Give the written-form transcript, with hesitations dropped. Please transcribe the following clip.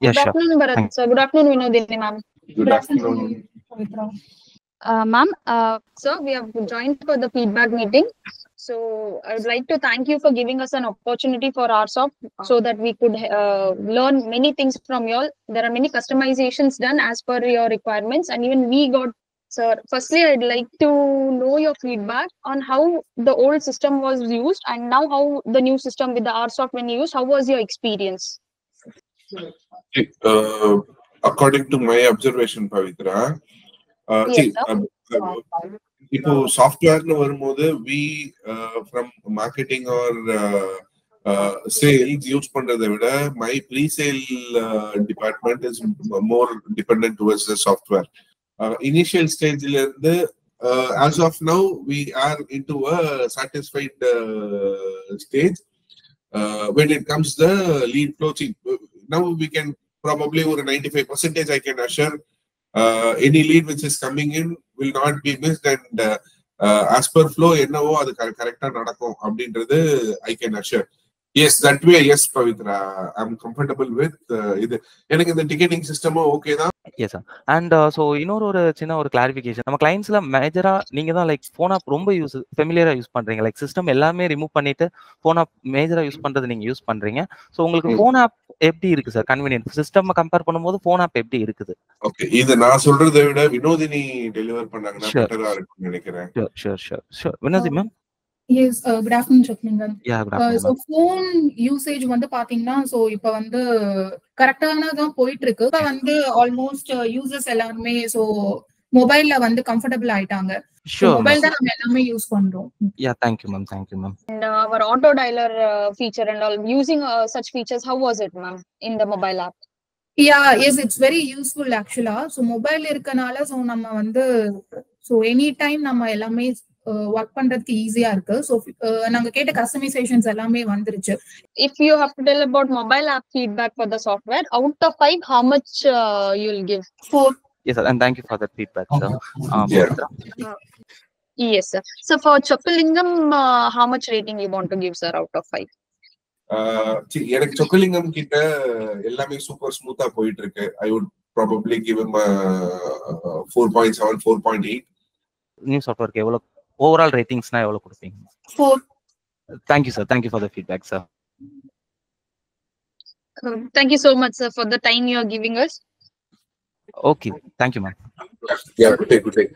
Yeah, Good sure. afternoon, Bharat Thank sir. Good afternoon, Vinodini ma'am. Good afternoon. Ma'am, sir, we have joined for the feedback meeting. So I would like to thank you for giving us an opportunity for RSOF so that we could learn many things from you all. There are many customizations done as per your requirements, and even we got. Sir, firstly, I'd like to know your feedback on how the old system was used and now how the new system with the RSOF when used. How was your experience? According to my observation, Pavitra, Yes, இப்போ சாஃப்ட்வேர்னு வரும்போது we from marketing or sales use பண்றதை விட my pre-sale department is more dependent towards the software. Initial stage ல இருந்து as of now we are into a satisfied stage. When it comes the lead flow, now we can probably over 95% I can assure any lead which is coming in will not be missed, and as per flow என்னவோ அது கரெக்டா நடக்கும் அப்படின்றது I can assure. Yes, that way, yes, Pavitra, I'm comfortable with இது. எனக்கு இந்த ticketing system okay தான். Yes, sir. And so இன்னொரு சின்ன ஒரு கிளாரிஃபிகேஷன், நம்ம கிளைண்ட்ஸ்ல மேஜரா நீங்க தான் லைக் ஃபோன் ஆப் ரொம்ப ஃபெமிலியரா யூஸ் பண்றீங்க, லைக் சிஸ்டம் எல்லாமே ரிமூவ் பண்ணிட்டு ஃபோன் ஆப் மேஜரா யூஸ் பண்றது நீங்க யூஸ் பண்றீங்க. ஸோ உங்களுக்கு ஃபோன் ஆப் எப்படி இருக்கு சார்? கன்வீனியன்ட் சிஸ்டம் கம்பேர் பண்ணும்போது ஃபோன் ஆப் எப்படி இருக்குது? ஓகே, இது நான் சொல்றதை விட வினோதினி டெலிவர் பண்ணாங்கன்னா பெட்டரா இருக்கும்னு நினைக்கிறேன். Sure Vinodhi ma'am. Yes, good afternoon, Chaklingan. Yeah, good afternoon. So phone usage வந்து பாத்தீங்கன்னா so இப்ப வந்து கரெக்டான தான் போயிட்டு இருக்கு. இப்ப வந்து ஆல்மோஸ்ட் யூசர்ஸ் எல்லாருமே so மொபைல்ல வந்து கம்ஃபர்டபிள் ஆயிட்டாங்க. மொபைல் தான் நம்ம எல்லாமே யூஸ் பண்றோம். Yeah, thank you ma'am. And our auto dialer feature and all, using such features, how was it ma'am in the mobile app? Yeah, yes, it's very useful actually. So mobile இருக்கனால so நம்ம வந்து so any time நம்ம எல்லாமே work பண்றதுக்கு ஈஸியா இருக்கு. So நாங்க கேட்ட கஸ்டமைசேஷன்ஸ் எல்லாமே வந்துருச்சு. If you have to tell about mobile app feedback for the software, out of 5, how much you'll give? 4. Yes, sir, and thank you for that feedback, sir. Yes, sir. So for Chokkalingam, how much rating you want to give, sir, out of 5? எனக்கு சொக்கலிங்கம் கிட்ட எல்லாமே super ஸ்மூத்தா போயிட்டு இருக்கு. I would probably give him 4.7, 4.8. New சாஃப்ட்வேருக்கு எவ்வளவு overall ரேட்டிங்ஸ்னா எவ்வளவு கொடுப்பீங்க? 4. Thank you, sir. Thank you for the feedback, sir. Thank you so much, sir, for the time you are giving us. Okay. Thank you, ma'am. Yeah, good day.